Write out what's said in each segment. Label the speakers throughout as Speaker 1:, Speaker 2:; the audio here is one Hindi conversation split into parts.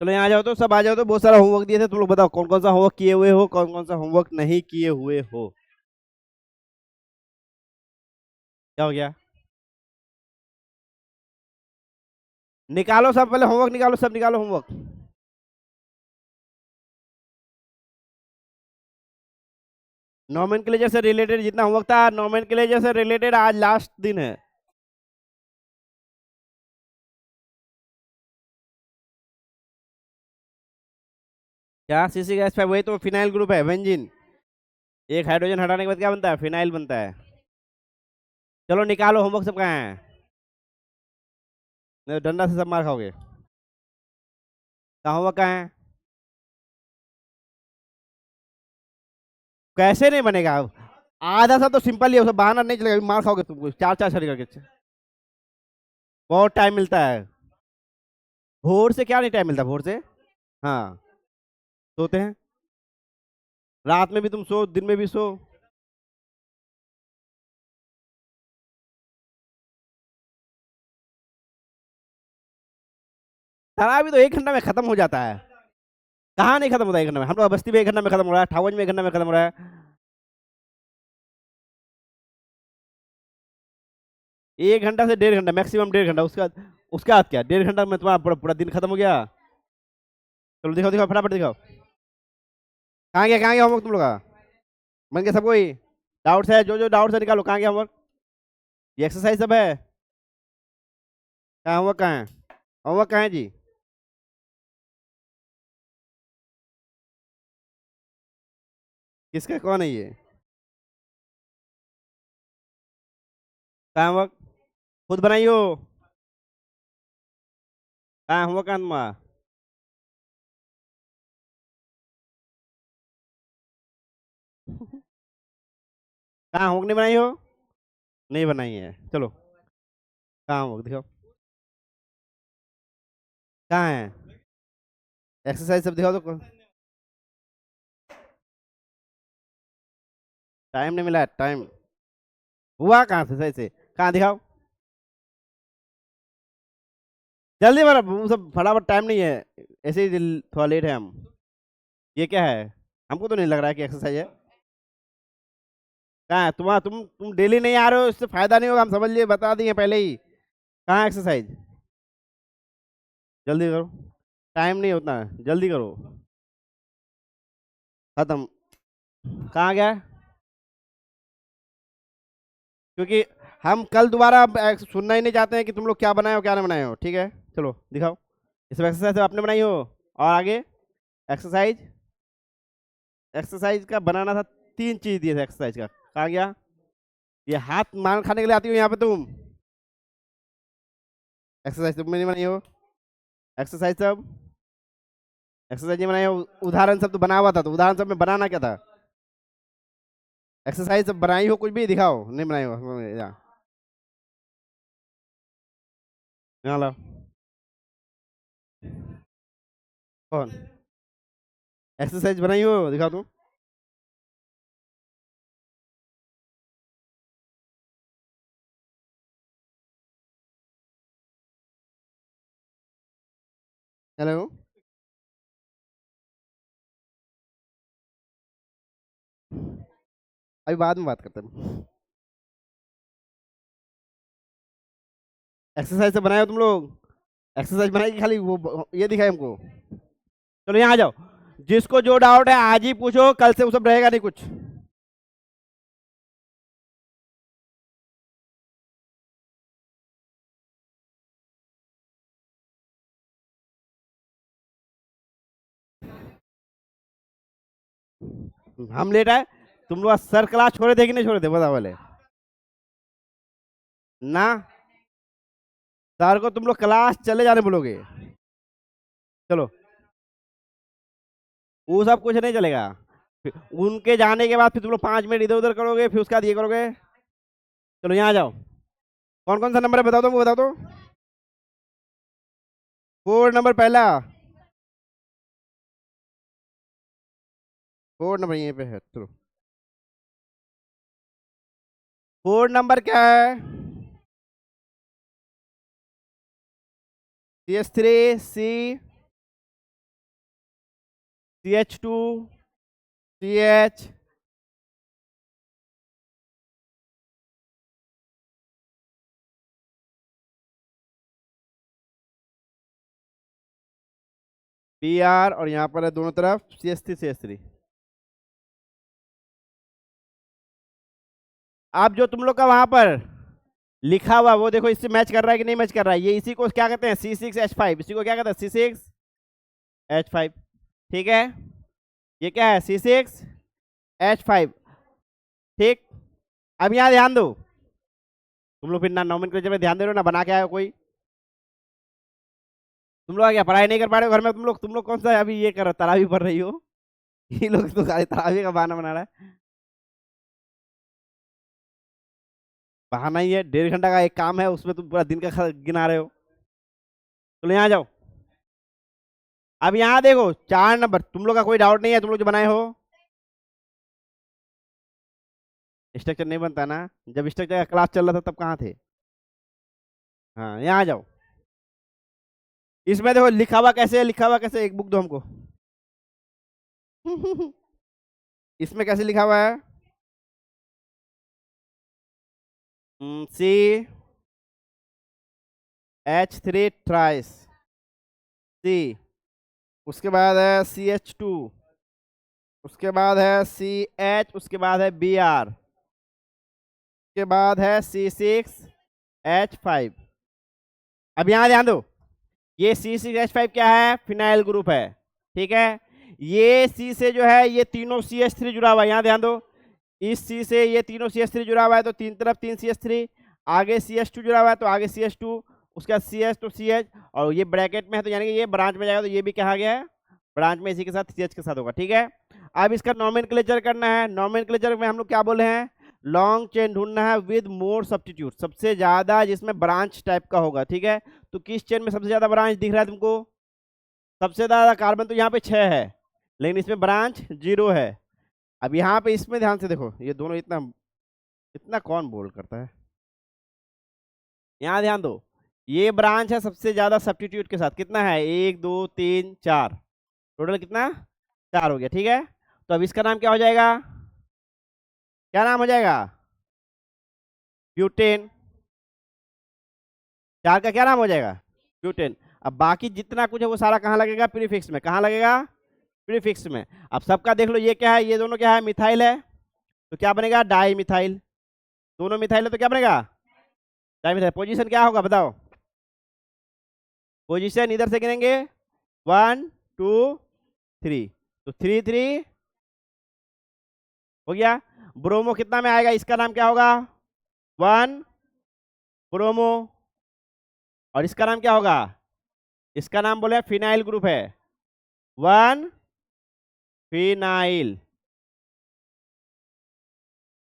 Speaker 1: चलो यहाँ आ जाओ, तो सब आ जाओ, तो बहुत सारा होमवर्क दिए थे, तुम लोग बताओ कौन कौन सा होमवर्क किए हुए हो, कौन कौन सा होमवर्क नहीं किए हुए हो। क्या हो गया? निकालो सब, पहले होमवर्क निकालो, सब निकालो होमवर्क। नोमेनक्लेचर से रिलेटेड जितना होमवर्क था, नोमेनक्लेचर से रिलेटेड आज लास्ट दिन है। क्या सीसी गैस पे? वही तो फिनाइल ग्रुप है, बेंजीन। एक हाइड्रोजन हटाने के बाद क्या बनता है? फिनाइल बनता है। चलो निकालो होमवर्क, सब कहाँ है? नहीं, डंडा से सब मार खाओगे। कहाँ होमवर्क, कहाँ है? कैसे नहीं बनेगा? आधा सा तो सिंपल ही है, उसमें बहाना नहीं चलेगा, मार खाओगे तुमको चार चार छड़ी करके। बहुत टाइम मिलता है। भोर से क्या नहीं टाइम मिलता? भोर से हाँ, सोते हैं। रात में भी तुम सो, दिन में भी सो। तारा भी तो 1 घंटा में खत्म हो जाता है। कहाँ नहीं खत्म होता 1 घंटा में? हम लोग बस्ती में 1 घंटा में खत्म हो रहा है, ठावन में 1 घंटा में खत्म हो रहा है। 1 घंटा से 1.5 घंटा, मैक्सिमम 1.5 घंटा, उसके बाद क्या? 1.5 घंटा में तुम्हारा पूरा पूरा दिन खत्म हो गया। चलो दिखाओ दिखाओ, फटाफट दिखाओ। कहाँ गया होमवर्क तुम लोग का? बन गया सबको ही? डाउट्स है, जो जो डाउट्स है निकालो, कहाँ गया होमवर्क? ये एक्सरसाइज सब है? कहाँ होमवर्क, कहाँ है? होमवर्क कहाँ है जी? किसका, कौन है ये? कहाँ होमवर्क? खुद बनाई हो? कहाँ होमवर्क, कहाँ तुम्हारा? कहाँ होमवर्क नहीं बनाई हो? नहीं बनाई है, चलो। कहाँ होमवर्क दिखाओ। कहाँ है? एक्सरसाइज सब दिखाओ तो। टाइम नहीं मिला है, टाइम हुआ कहाँ से सही से? कहाँ दिखाओ। जल्दी मारो, वो सब फटाफट, टाइम नहीं है। ऐसे ही थोड़ा लेट है हम। ये क्या है? हमको तो नहीं लग रहा है कि एक्सरसाइज है। कहाँ है तुम्हारा? तुम डेली नहीं आ रहे हो, इससे फायदा नहीं होगा, हम समझ लिए, बता दिए पहले ही। कहाँ एक्सरसाइज? जल्दी करो। टाइम नहीं होता है, जल्दी करो। खत्म। कहाँ गया? क्योंकि हम कल दोबारा अब सुनना ही नहीं चाहते हैं कि तुम लोग क्या बनाए हो क्या नहीं बनाए हो, ठीक है? चलो दिखाओ। इस एक्सरसाइज आपने बनाई हो। और आगे एक्सरसाइज, एक्सरसाइज का बनाना था। 3 चीज दिए थे एक्सरसाइज का, कहाँ गया? ये हाथ मान खाने के लिए आती हो यहाँ पे तुम? एक्सरसाइज तुम नहीं बनाई हो। एक्सरसाइज सब, एक्सरसाइज नहीं बनाई हो। उदाहरण सब तो बना हुआ था, तो उदाहरण सब में बनाना क्या था? एक्सरसाइज सब बनाई हो, कुछ भी दिखाओ, नहीं बनाई हो यहाँ लाओ। कौन? एक्सरसाइज बनाई हो, दिखाओ तुम। हेलो। अभी बाद में बात करते हैं। एक्सरसाइज सब बनाए हो तुम लोग? एक्सरसाइज बनाई कि खाली वो ये दिखाए हमको? चलो यहाँ आ जाओ। जिसको जो डाउट है आज ही पूछो, कल से वो सब रहेगा नहीं कुछ। हम लेट आए? तुम लोग सर क्लास छोड़े थे कि नहीं छोड़े थे, बताओ पहले। ना, सर को तुम लोग क्लास चले जाने बोलोगे। चलो, वो सब कुछ नहीं चलेगा। उनके जाने के बाद फिर तुम लोग 5 मिनट इधर उधर करोगे, फिर उसके बाद ये करोगे। चलो यहाँ आ जाओ। कौन कौन सा नंबर है बताओ तो, वो बताओ तो। 4 नंबर पहला। 4 नंबर यहीं पे है, चलो। 4 नंबर क्या है? CS3 C CH2 CH Br और यहाँ पर है दोनों तरफ CH3 CH3। अब जो तुम लोग का वहां पर लिखा हुआ वो देखो, इससे मैच कर रहा है कि नहीं मैच कर रहा है। ये इसी को क्या कहते हैं, C6H5। इसी को क्या कहते हैं, C6H5। ठीक है, ये क्या है, C6H5। ठीक, अब यहाँ ध्यान दो, तुम लोग फिर ना नोमेनक्लेचर में ध्यान दे रहे हो ना बना के आए हो कोई। तुम लोग क्या पढ़ाई नहीं कर पा रहे हो घर में? तुम लोग कौन सा अभी ये कर रहे हो, तरावी पढ़ रही हो? ये लोग तो खाली तरावी का बहाना बना रहा है। बहाना ही है, 1.5 घंटा का एक काम है, उसमें तुम पूरा दिन का गिना रहे हो। तो यहाँ जाओ, अब यहाँ देखो 4 नंबर। तुम लोग का कोई डाउट नहीं है, तुम लोग जो बनाए हो? स्ट्रक्चर नहीं बनता ना, जब स्ट्रक्चर का क्लास चल रहा था तब कहाँ थे? हाँ, यहाँ आ जाओ। इसमें देखो लिखा हुआ कैसे है, लिखा हुआ कैसे, एक बुक दो हमको। इसमें कैसे लिखा हुआ है? CH3 ट्राइस C, उसके बाद है CH2, उसके बाद है CH, उसके बाद है Br, उसके बाद है C6H5। अब यहाँ ध्यान दो, ये C6H5 क्या है, फिनाइल ग्रुप है। ठीक है, ये C से जो है ये तीनों CH3 जुड़ा हुआ है। यहाँ ध्यान दो, इस C से ये तीनों CH3 जुड़ा हुआ है, तो तीन तरफ 3 CH3, आगे CH2 जुड़ा हुआ है तो आगे CH2, उसका CH तो CH, और ये ब्रैकेट में है तो यानी कि ये ब्रांच में जाएगा, तो ये भी कहा गया है ब्रांच में इसी के साथ CH के साथ होगा। ठीक है, अब इसका नोमेनक्लेचर करना है। नोमेनक्लेचर में हम लोग क्या बोले हैं, लॉन्ग चेन ढूंढना है विद मोर सब्स्टिट्यूट, सबसे ज्यादा जिसमें ब्रांच टाइप का होगा। ठीक है, तो किस चेन में सबसे ज्यादा ब्रांच दिख रहा है तुमको? सबसे ज्यादा कार्बन तो यहाँ पे 6 है, लेकिन इसमें ब्रांच 0 है। अब यहाँ पे इसमें ध्यान से देखो, ये दोनों इतना इतना कौन बोल करता है। यहाँ ध्यान दो, ये ब्रांच है सबसे ज्यादा सब्स्टिट्यूट के साथ। कितना है, 1 2 3 4, टोटल कितना, 4 हो गया। ठीक है, तो अब इसका नाम क्या हो जाएगा, क्या नाम हो जाएगा, ब्यूटेन। 4 का क्या नाम हो जाएगा, ब्यूटेन। अब बाकी जितना कुछ है वो सारा कहाँ लगेगा, प्रीफिक्स में। कहाँ लगेगा, प्रीफिक्स में। अब सबका देख लो, ये क्या है, ये दोनों क्या है, मिथाइल है, तो क्या बनेगा, डाई मिथाइल। दोनों मिथाइल है तो क्या बनेगा, डाई मिथाइल। पोजीशन क्या होगा बताओ, पोजीशन इधर से गिनेंगे 1 2 3, तो 3 3 हो गया। ब्रोमो कितना में आएगा, इसका नाम क्या होगा, 1 ब्रोमो, और इसका नाम क्या होगा, इसका नाम बोले फिनाइल ग्रुप है, 1 फिनाइल,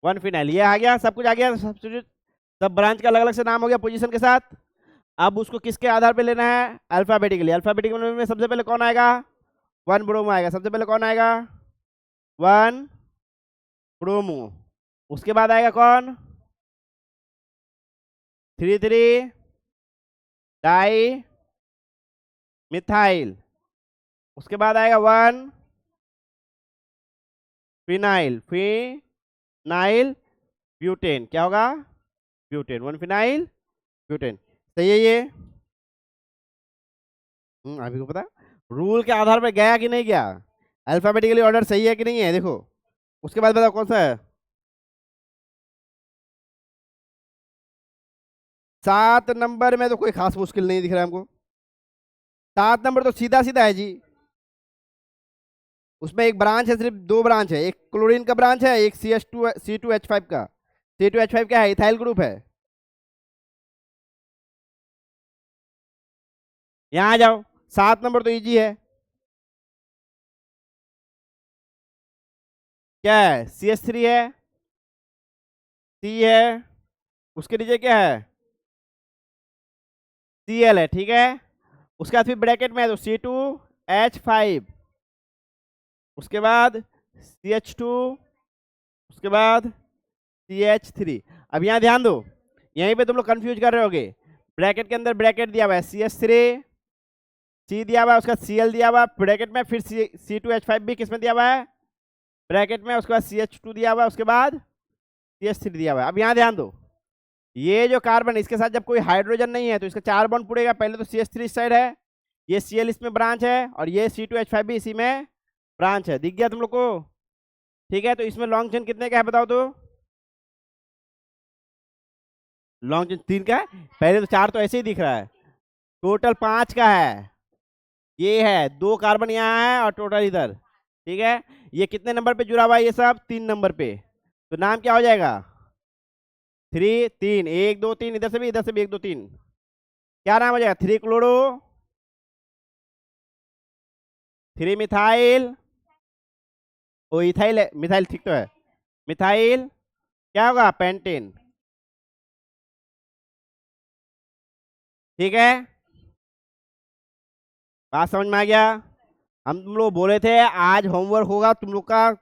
Speaker 1: 1 फिनाइल। ये आ गया, सब कुछ आ गया, सब ब्रांच का अलग अलग से नाम हो गया पोजीशन के साथ। अब उसको किसके आधार पे लेना है, अल्फाबेटिकली। अल्फाबेटिकली में सबसे पहले कौन आएगा, 1 ब्रोमो आएगा। सबसे पहले कौन आएगा, 1 ब्रोमो। उसके बाद आएगा कौन, 3 3 डाई मिथाइल। उसके बाद आएगा 1 फिनाइल, फिनाइल ब्यूटेन। क्या होगा, ब्यूटेन, 1 फिनाइल ब्यूटेन। सही है ये, अभी को पता, रूल के आधार पर गया कि नहीं गया, अल्फाबेटिकली ऑर्डर सही है कि नहीं है, देखो। उसके बाद बताओ कौन सा है, 7 नंबर में तो कोई खास मुश्किल नहीं दिख रहा है हमको। 7 नंबर तो सीधा सीधा है जी। उसमें एक ब्रांच है, सिर्फ 2 ब्रांच है, एक क्लोरीन का ब्रांच है, एक C2H5 का। C2H5 क्या है, इथाइल ग्रुप है। यहाँ आ जाओ, 7 नंबर तो इजी है, क्या है, CH3 है, C है, उसके नीचे क्या है, Cl है। ठीक है, उसके बाद फिर ब्रैकेट में है तो C2H5, उसके बाद CH2, उसके बाद CH3। अब यहाँ ध्यान दो, यहीं पे तुम लोग कंफ्यूज कर रहे होगे, ब्रैकेट के अंदर ब्रैकेट दिया हुआ है CH3 सी दिया हुआ है, उसका Cl दिया हुआ है ब्रैकेट में, फिर C2H5 भी किसमें दिया हुआ है, ब्रैकेट में, उसके बाद CH2 दिया हुआ है, उसके बाद CH3 दिया हुआ है। अब यहाँ ध्यान दो, ये जो कार्बन इसके साथ जब कोई हाइड्रोजन नहीं है तो इसका 4 बॉन्ड पुड़ेगा। पहले तो CH3 इस साइड है, ये Cl इसमें ब्रांच है, और ये C2H5 भी इसी में ब्रांच है। दिख गया तुम लोग को? ठीक है, तो इसमें लॉन्ग चेन कितने का है बताओ तो? लॉन्ग चेन 3 का है। पहले तो 4 तो ऐसे ही दिख रहा है, टोटल 5 का है। ये है 2 कार्बन यहाँ है और टोटल इधर। ठीक है, ये कितने नंबर पे जुड़ा हुआ है? ये सब 3 नंबर पे। तो नाम क्या हो जाएगा? 3 3 1 2 3, इधर से भी 1 2 3, क्या नाम हो जाएगा? 3 क्लोरो, 3 मिथाइल, ओ इथाइल है, मिथाइल ठीक तो है, मिथाइल क्या होगा? पेंटेन। ठीक है, बात समझ में आ गया? हम तुम लोग बोले थे आज होमवर्क होगा तुम लोग का,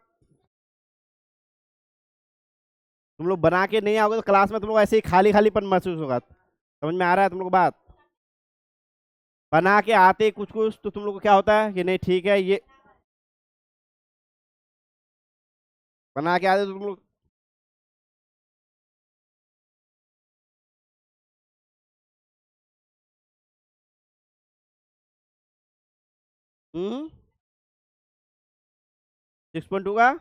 Speaker 1: तुम लोग बना के नहीं आओगे तो क्लास में तुम लोग ऐसे ही खाली खालीपन महसूस होगा। समझ में आ रहा है तुम लोग बात? बना के आते कुछ कुछ तो तुम लोग को क्या होता है कि नहीं ठीक है, ये बना के आते तो तुम लोग हम्म 6.2 का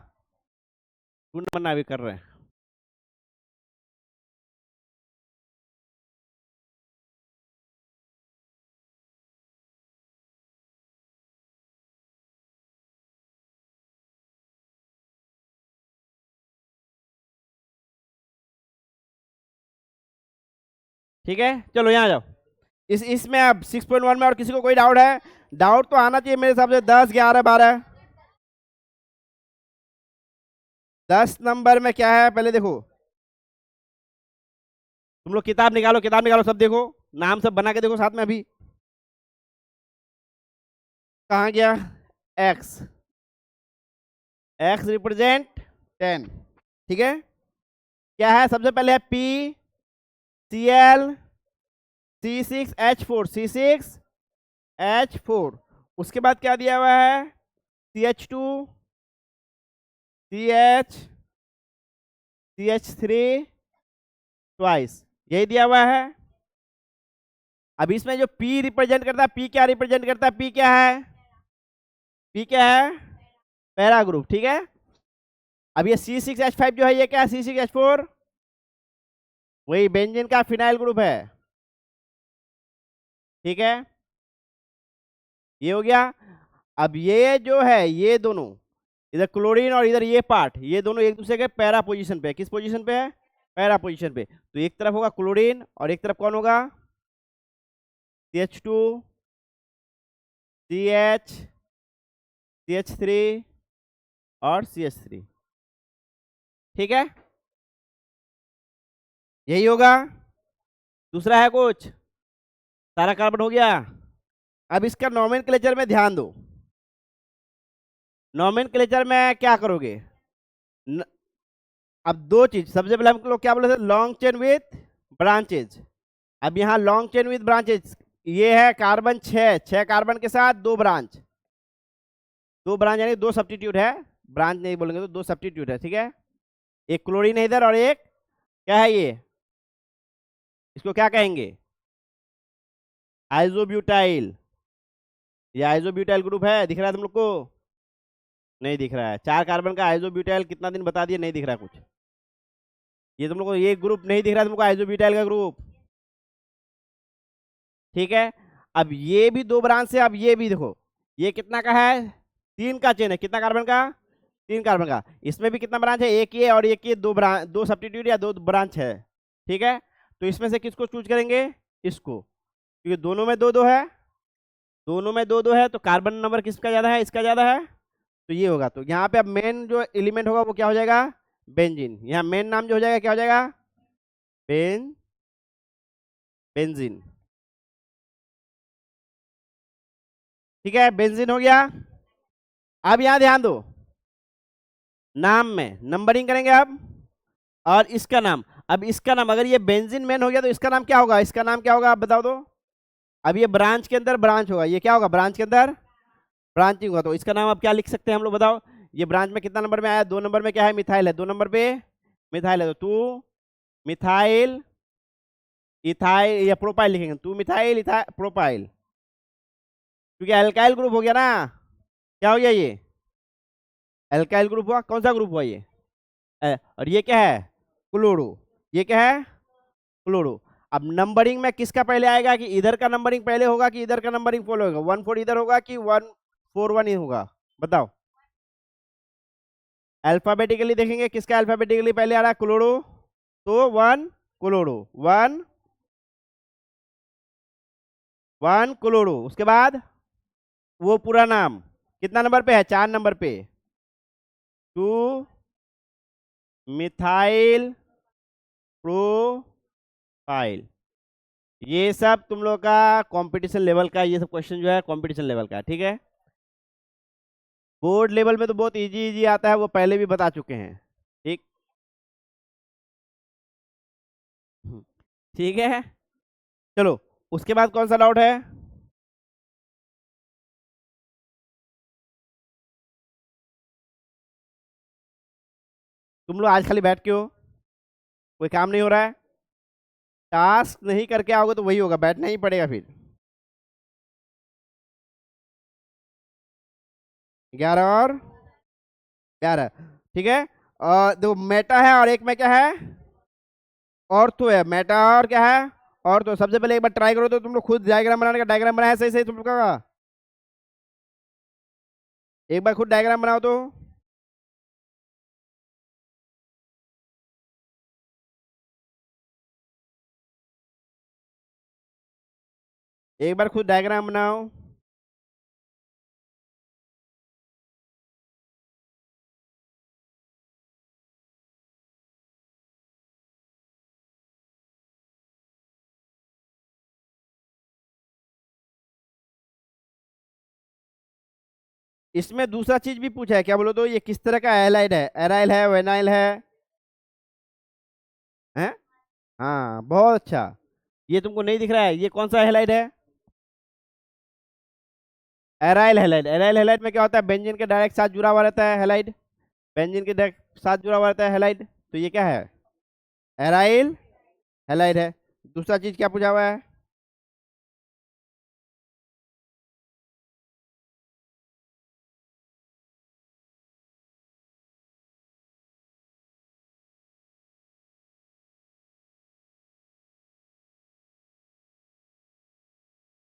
Speaker 1: गुण बना भी कर रहे हैं। ठीक है, चलो यहाँ जाओ। इसमें अब 6.1 में और किसी को कोई डाउट है? डाउट तो आना चाहिए मेरे हिसाब से। 10 11 12 10 नंबर में क्या है पहले देखो। तुम लोग किताब निकालो, किताब निकालो, सब देखो, नाम सब बना के देखो साथ में। अभी कहाँ गया? X, x represent 10। ठीक है, क्या है? सबसे पहले है पी Cl C6H4, C6H4। उसके बाद क्या दिया हुआ है? CH2 CH CH3 ट्वाइस, यही दिया हुआ है। अब इसमें जो P रिप्रेजेंट करता है, P क्या रिप्रेजेंट करता है? P क्या है? P क्या है? Para group. ठीक है, अब ये C6H5 जो है ये क्या है? C6H4 वही बेंजीन का फिनाइल ग्रुप है। ठीक है, ये हो गया। अब ये जो है ये दोनों, इधर क्लोरीन और इधर ये पार्ट, ये दोनों एक दूसरे के पैरा पोजीशन पे है। किस पोजीशन पे है? पैरा पोजीशन पे। तो एक तरफ होगा क्लोरीन और एक तरफ कौन होगा? CH2 CH CH3 और CH3। ठीक है, यही होगा। दूसरा है कुछ? सारा कार्बन हो गया। अब इसका नोमेनक्लेचर में ध्यान दो। नोमेनक्लेचर में क्या करोगे? न, अब दो चीज, सबसे पहले हम लोग क्या बोले थे? Long chain with branches. अब यहाँ लॉन्ग चेन विथ ब्रांचेज, ये है कार्बन 6 कार्बन के साथ 2 ब्रांच, 2 ब्रांच यानी 2 सब्स्टिट्यूट है। ब्रांच नहीं बोलेंगे तो 2 सब्स्टिट्यूट है। ठीक है, एक क्लोरीन है इधर और एक क्या है ये, इसको क्या कहेंगे? आइजोब्यूटाइल। ये आइजोब्यूटाइल ग्रुप है, दिख रहा है तुम लोग को? नहीं दिख रहा है। 4 कार्बन का आइजोब्यूटाइल कितना दिन बता दिए, नहीं दिख रहा कुछ। ये तुम लोग को ये ग्रुप नहीं दिख रहा तुमको, आइजोब्यूटाइल का ग्रुप। ठीक है, अब ये भी 2 ब्रांच से, अब ये भी देखो, ये कितना का है? 3 का चेन है। कितना कार्बन का? 3 कार्बन का। इसमें भी कितना ब्रांच है? एक ये और एक ये, 2 ब्रांच, 2 सब्स्टिट्यूट या 2 ब्रांच है। ठीक है, तो इसमें से किसको चूज करेंगे? इसको, क्योंकि दोनों में 2 2 है, दोनों में 2 2 है, तो कार्बन नंबर किसका ज्यादा है? इसका ज्यादा है, तो ये होगा। तो यहाँ पे अब मेन जो एलिमेंट होगा वो क्या हो जाएगा? बेंजीन। यहाँ मेन नाम जो हो जाएगा क्या हो जाएगा? बेंजीन। ठीक है, बेंजीन हो गया। अब यहाँ ध्यान दो, नाम में नंबरिंग करेंगे अब, और इसका नाम। अब इसका नाम, अगर ये बेंजीन मेन हो गया तो इसका नाम क्या होगा? इसका नाम क्या होगा आप बताओ तो? अब ये ब्रांच के अंदर ब्रांच होगा, ये क्या होगा, ब्रांच के अंदर ब्रांचिंग होगा। तो इसका नाम अब क्या लिख सकते हैं हम लोग, बताओ। ये ब्रांच में कितना नंबर में आया, 2 नंबर में क्या है, मिथाइल है, 2 नंबर पे मिथाइल है, तो तू मिथाइल इथाइल या प्रोपाइल लिखेंगे, तू मिथाइल इथाइल प्रोपाइल, क्योंकि अल्काइल ग्रुप हो गया ना। क्या हो गया ये, अल्काइल ग्रुप हुआ, कौन सा ग्रुप हुआ ये, और ये क्या है, क्लोरो, ये क्या है, क्लोरो। अब नंबरिंग में किसका पहले आएगा, कि इधर का नंबरिंग पहले होगा कि इधर का नंबरिंग फॉलो होगा, 1 4 इधर होगा कि 1 4 1 ही होगा, बताओ। अल्फाबेटिकली देखेंगे किसका अल्फाबेटिकली पहले आ रहा है, क्लोरो, तो 1 क्लोरो, 1 क्लोरो, उसके बाद वो पूरा नाम कितना नंबर पे है, 4 नंबर पे, 2 मिथाइल प्रोपाइल। ये सब तुम लोग का कंपटीशन लेवल का, ये सब क्वेश्चन जो है कंपटीशन लेवल का है, ठीक है। बोर्ड लेवल में तो बहुत इजी इजी आता है, वो पहले भी बता चुके हैं, ठीक। ठीक है, चलो उसके बाद कौन सा डाउट है, तुम लोग आज खाली बैठ के हो, कोई काम नहीं हो रहा है, टास्क नहीं करके आओगे तो वही होगा, बैठना ही पड़ेगा फिर। 11 और 11, ठीक है। और दो मेटा है और एक में क्या है, ऑर्थो है, मेटा और क्या है, ऑर्थो। सबसे पहले एक बार ट्राई करो तो तुम लोग खुद डायग्राम बनाने का, डायग्राम बनाया सही सही तुम लोग का, एक बार खुद डायग्राम बनाओ तो। एक बार खुद डायग्राम बनाओ। इसमें दूसरा चीज भी पूछा है, क्या बोलो तो, ये किस तरह का एलाइड है, एराइल है, वेनाइल है? हाँ बहुत अच्छा। ये तुमको नहीं दिख रहा है, ये कौन सा हेलाइड है, एराइल हेलाइड। एराइल हेलाइड में क्या होता है, बेंजीन के डायरेक्ट साथ जुड़ा हुआ रहता है हेलाइड, बेंजीन के डायरेक्ट साथ जुड़ा हुआ रहता है हेलाइड, तो ये क्या है, एराइल हेलाइड है। दूसरा चीज क्या पूछा हुआ है,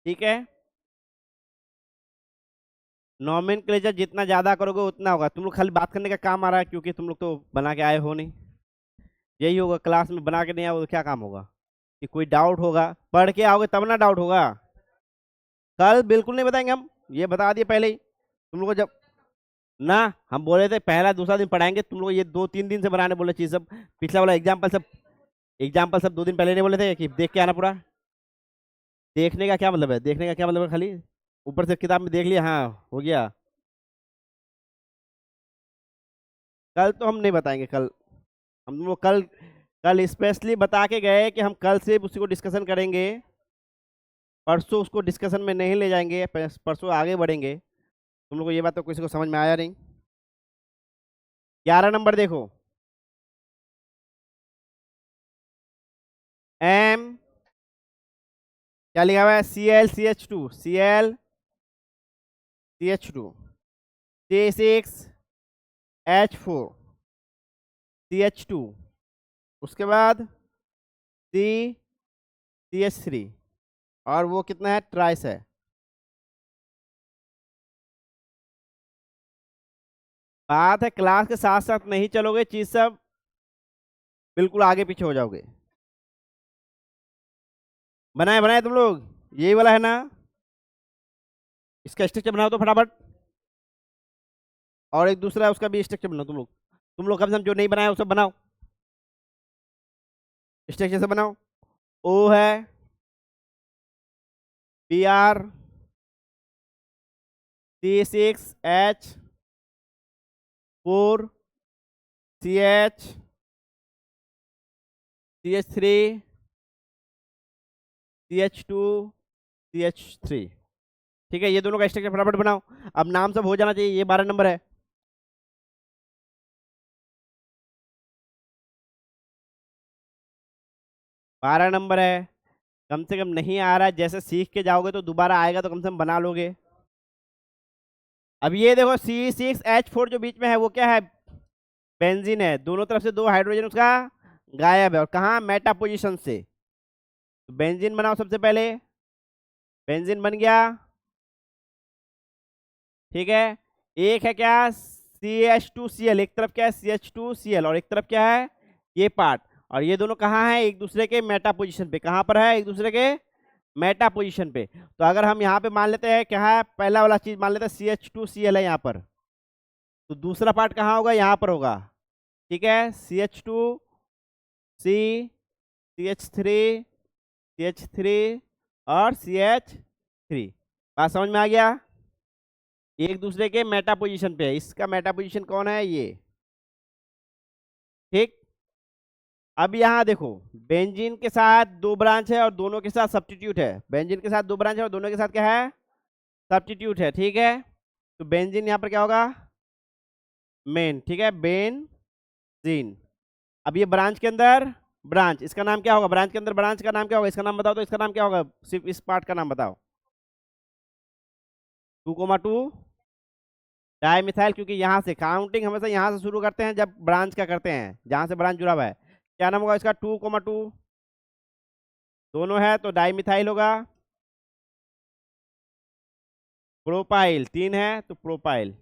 Speaker 1: ठीक है। नॉमेनक्लेचर जितना ज्यादा करोगे उतना होगा, तुम लोग खाली बात करने का काम आ रहा है, क्योंकि तुम लोग तो बना के आए हो नहीं, यही होगा, क्लास में बना के नहीं आओगे तो क्या काम होगा, कि कोई डाउट होगा, पढ़ के आओगे तब ना डाउट होगा। कल बिल्कुल नहीं बताएंगे हम, ये बता दिए पहले ही तुम लोग को, जब ना हम बोले थे पहला दूसरा दिन पढ़ाएंगे, तुम लोग ये 2 3 दिन से बनाने बोले चीज सब, पिछला वाला एग्जाम्पल सब 2 दिन पहले नहीं बोले थे कि देख के आना पूरा। देखने का क्या मतलब है, देखने का क्या मतलब है, खाली ऊपर से किताब में देख लिया, हाँ हो गया। कल तो हम नहीं बताएंगे, कल हम लोग कल कल स्पेशली बता के गए कि हम कल से उसी को डिस्कशन करेंगे, परसों उसको डिस्कशन में नहीं ले जाएंगे, परसों आगे बढ़ेंगे। तुम लोग को ये बात तो किसी को समझ में आया नहीं। 11 नंबर देखो, एम क्या लिखा हुआ है, Cl CH2 C6H4 CH2, उसके बाद CH3, और वो कितना है, ट्राइस है। बात है क्लास के साथ साथ नहीं चलोगे, चीज सब बिल्कुल आगे पीछे हो जाओगे। बनाए बनाए तुम लोग, यही वाला है ना, इसका स्ट्रक्चर बनाओ तो फटाफट, और एक दूसरा है उसका भी स्ट्रक्चर बनाओ तुम लोग कम से कम जो नहीं बनाया वो सब बनाओ, स्ट्रक्चर से बनाओ। ओ है, Br C6H4 CH3 CH2 CH3। ठीक है, ये दोनों का स्ट्रक्चर फटाफट बनाओ। अब नाम सब हो जाना चाहिए। ये 12 नंबर है। बारह नंबर है। कम से कम नहीं आ रहा है, जैसे सीख के जाओगे तो दोबारा आएगा तो कम से कम बना लोगे। अब ये देखो C6H4 जो बीच में है वो क्या है? बेंजीन है। दोनों तरफ से दो हाइड्रोजन उसका गायब है, और कहाँ? मेटा पोजीशन से। तो बेंजीन बनाओ सबसे पहले। बेंजीन बन गया। ठीक है। एक है क्या? CH2Cl। एक तरफ क्या है? CH2Cl, और एक तरफ क्या है? ये पार्ट। और ये दोनों कहाँ है? एक दूसरे के मेटा पोजीशन पे। कहाँ पर है? एक दूसरे के मेटा पोजीशन पे। तो अगर हम यहाँ पे मान लेते हैं क्या है, पहला वाला चीज मान लेते हैं CH2Cl है यहाँ पर, तो दूसरा पार्ट कहाँ होगा? यहाँ पर होगा। ठीक है। CH2C, CH3 और CH3। बात समझ में आ गया? एक दूसरे के मेटा पोजीशन पे है। इसका मेटा पोजीशन कौन है? ये। ठीक। अब यहाँ देखो, बेंजीन के साथ दो ब्रांच है और दोनों के साथ सब्स्टिट्यूट है। बेंजीन के साथ दो ब्रांच है और दोनों के साथ क्या है? सब्स्टिट्यूट है। ठीक है। तो बेंजीन यहाँ पर क्या होगा? मेन। ठीक है, बेंजीन। अब ये ब्रांच के अंदर ब्रांच, इसका नाम क्या होगा? ब्रांच के अंदर ब्रांच का नाम क्या होगा? इसका नाम बताओ तो। इसका नाम क्या होगा? सिर्फ इस पार्ट का नाम बताओ। 2,2 डाई मिथाइल, क्योंकि यहाँ से काउंटिंग हमेशा यहाँ से शुरू करते हैं जब ब्रांच का करते हैं, जहाँ से ब्रांच जुड़ा हुआ है। क्या नाम होगा इसका? 2,2 दोनों है तो डाई मिथाइल होगा। प्रोपाइल 3 है तो प्रोपाइल।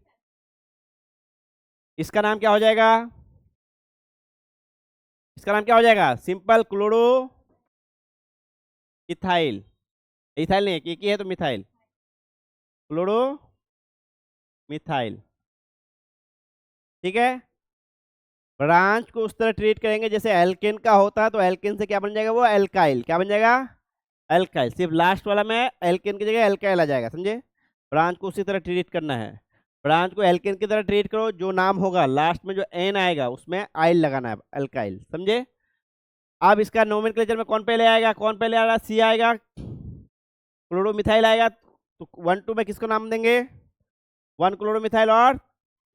Speaker 1: इसका नाम क्या हो जाएगा? इसका नाम क्या हो जाएगा? Simple chloro ethyl. इथाइल नहीं है, एक ही है तो मिथाइल। Chloro methyl. ठीक है। ब्रांच को उस तरह ट्रीट करेंगे जैसे एल्केन का होता है, तो एल्केन से क्या बन जाएगा? वो एल्काइल। क्या बन जाएगा? एल्काइल। सिर्फ लास्ट वाला में एल्केन की जगह एल्काइल आ जाएगा, समझे? ब्रांच को उसी तरह ट्रीट करना है। ब्रांच को एल्केन की तरह ट्रीट करो, जो नाम होगा लास्ट में जो एन आएगा उसमें आइल लगाना है, एल्काइल, समझे? अब इसका नोमेनक्लेचर में कौन पहले आएगा? कौन पहले आएगा? सी आएगा। क्लोरोमिथाइल आएगा, तो 1 2 में किसको नाम देंगे? 1 क्लोरोमिथाइल, और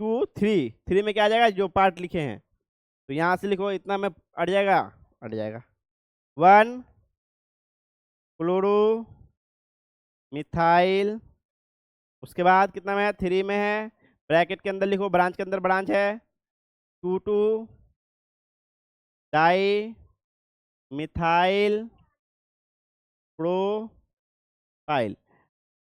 Speaker 1: 2 3। 3 में क्या आ जाएगा? जो पार्ट लिखे हैं। तो यहाँ से लिखो, इतना में अट जाएगा, अट जाएगा। 1 क्लोरो मिथाइल। उसके बाद कितना में है? 3 में है। ब्रैकेट के अंदर लिखो, ब्रांच के अंदर ब्रांच है। 2 डाई मिथाइल प्रोपाइल।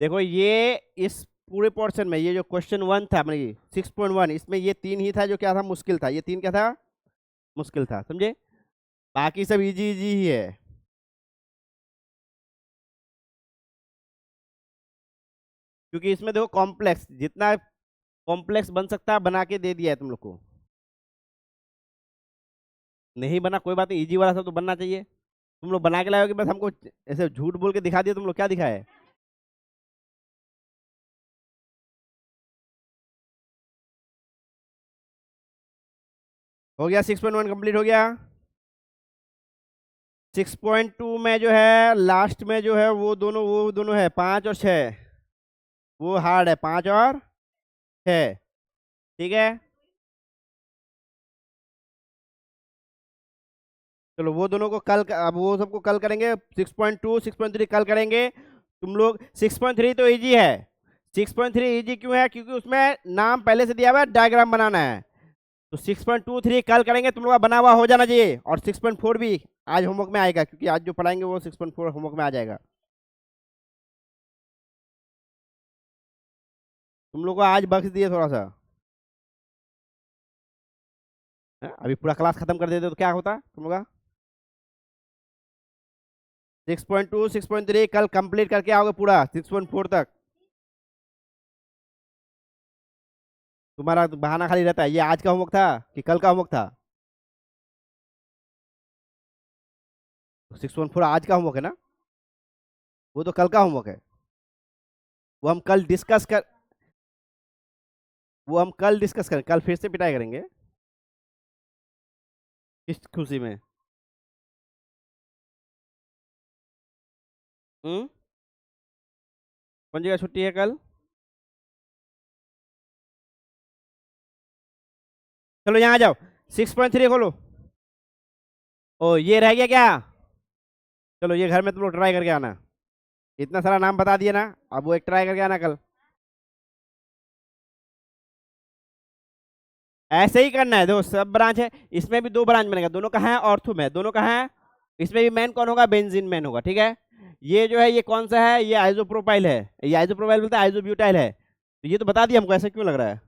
Speaker 1: देखो ये इस पूरे पोर्शन में ये जो क्वेश्चन 1 था, मतलब 6.1, इसमें ये 3 ही था जो क्या था? मुश्किल था। ये 3 क्या था? मुश्किल था, समझे? बाकी सब इजी इजी ही है। क्योंकि इसमें देखो कॉम्प्लेक्स, जितना कॉम्प्लेक्स बन सकता है बना के दे दिया है तुम लोग को। नहीं बना कोई बात नहीं, इजी वाला सब तो बनना चाहिए। तुम लोग बना के लाओगे, बस हमको ऐसे झूठ बोल के दिखा दिया। तुम लोग क्या दिखाए? हो गया 6.1 कंप्लीट हो गया। 6.2 में जो है लास्ट में जो है वो दोनों है 5 और 6। वो हार्ड है, 5 और 6। ठीक है। चलो वो दोनों को कल, अब वो सबको कल करेंगे। 6.2 6.3 कल करेंगे। तुम लोग 6.3 तो इजी है। 6.3 इजी क्यों है? क्योंकि उसमें नाम पहले से दिया हुआ है, डायग्राम बनाना है। तो 6.23 कल करेंगे, तुम लोग का बना हुआ हो जाना चाहिए। और 6.4 भी आज होमवर्क में आएगा, क्योंकि आज जो पढ़ाएंगे वो 6.4 होमवर्क में आ जाएगा। तुम लोग को आज बख्श दिए थोड़ा सा। अभी पूरा क्लास खत्म कर देते तो क्या होता तुम लोग का? 6.2 6.3 कल कंप्लीट करके आओगे पूरा 6.4 तक। तुम्हारा तो बहाना खाली रहता है। ये आज का होमवर्क था कि कल का होमवर्क था? 6.4 आज का होमवर्क है ना? वो तो कल का होमवर्क है। वो हम कल डिस्कस कर वो हम कल डिस्कस करें। कल फिर से पिटाई करेंगे। किस खुशी में? हम्म। कौन जगह छुट्टी है कल? चलो यहाँ आ जाओ, 6.3 खोलो। ओ ये रह गया क्या? चलो ये घर में तुम लोग ट्राई करके आना। इतना सारा नाम बता दिया ना, अब वो एक ट्राई करके आना कल। ऐसे ही करना है, देखो सब ब्रांच है, इसमें भी 2 ब्रांच बनेगा, दोनों कहाँ है? ऑर्थो में, दोनों कहाँ है? इसमें भी मैन कौन होगा? बेंजीन मैन होगा, ठीक है। ये जो है ये कौन सा है? ये आइसोप्रोपाइल है, ये आइसोप्रोपाइल बोलते हैं, आइसोब्यूटाइल है। तो ये तो बता दिया हमको, ऐसा क्यों लग रहा है?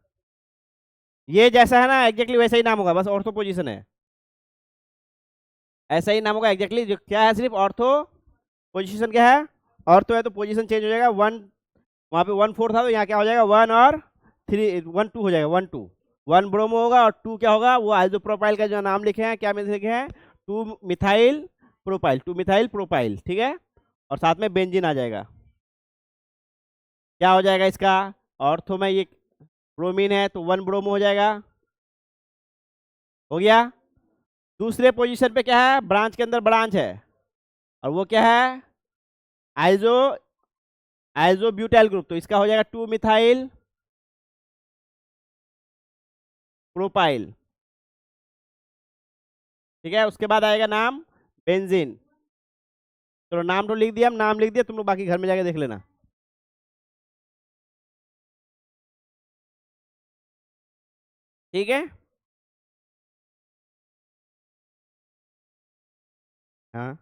Speaker 1: ये जैसा है ना एग्जैक्टली वैसा ही नाम होगा, बस ऑर्थो पोजीशन है, ऐसा ही नाम होगा एग्जैक्टली। जो क्या है, सिर्फ ऑर्थो पोजीशन क्या है? ऑर्थो है तो पोजीशन चेंज हो जाएगा। 1 वहाँ पे 1 4 था, तो यहाँ क्या हो जाएगा? 1 और 3 1 2 हो जाएगा, 1 2। 1 ब्रोमो होगा और 2 क्या होगा? वो आइसोप्रोपाइल का जो नाम लिखे हैं, क्या लिखे हैं? 2 मिथाइल प्रोपाइल, 2 मिथाइल प्रोपाइल, ठीक है। और साथ में बेंजीन आ जाएगा। क्या हो जाएगा इसका? ऑर्थो में ये ब्रोमीन है तो 1 ब्रोमो हो जाएगा, हो गया। दूसरे पोजीशन पे क्या है? ब्रांच के अंदर ब्रांच है, और वो क्या है? आइसो आइसोब्यूटाइल ग्रुप, तो इसका हो जाएगा 2 मिथाइल प्रोपाइल, ठीक है। उसके बाद आएगा नाम बेंजीन। चलो नाम तो लिख दिया, हम नाम लिख दिया, तुम लोग बाकी घर में जाके देख लेना, ठीक है। हाँ,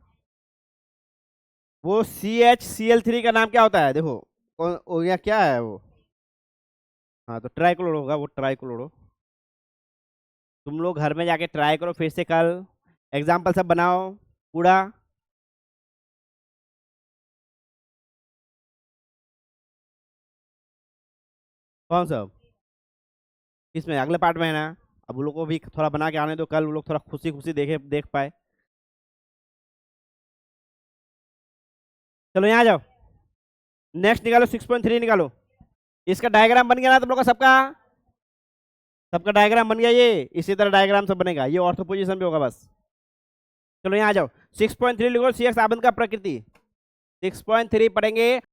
Speaker 1: वो CHCl3 का नाम क्या होता है? देखो वो यहाँ क्या है वो? हाँ तो ट्राइक्लोर होगा, वो ट्राइक्लोरो। तुम लोग घर में जाके ट्राई करो फिर से कल, एग्जाम्पल सब बनाओ पूरा। कौन सा? किसमें? अगले पार्ट में है ना। अब उन लोग को भी थोड़ा बना के आने दो, कल वो लोग थोड़ा खुशी खुशी देख पाए। चलो यहाँ जाओ, नेक्स्ट निकालो, 6.3 निकालो। इसका डायग्राम बन गया ना तुम लोग का? सबका सबका डायग्राम बन गया, ये इसी तरह डायग्राम सब बनेगा, ये ऑर्थो पोजीशन पे होगा बस। चलो यहाँ आ जाओ, 6.3 लिखो, सी एक्स आबंध का प्रकृति। 6.3 पढ़ेंगे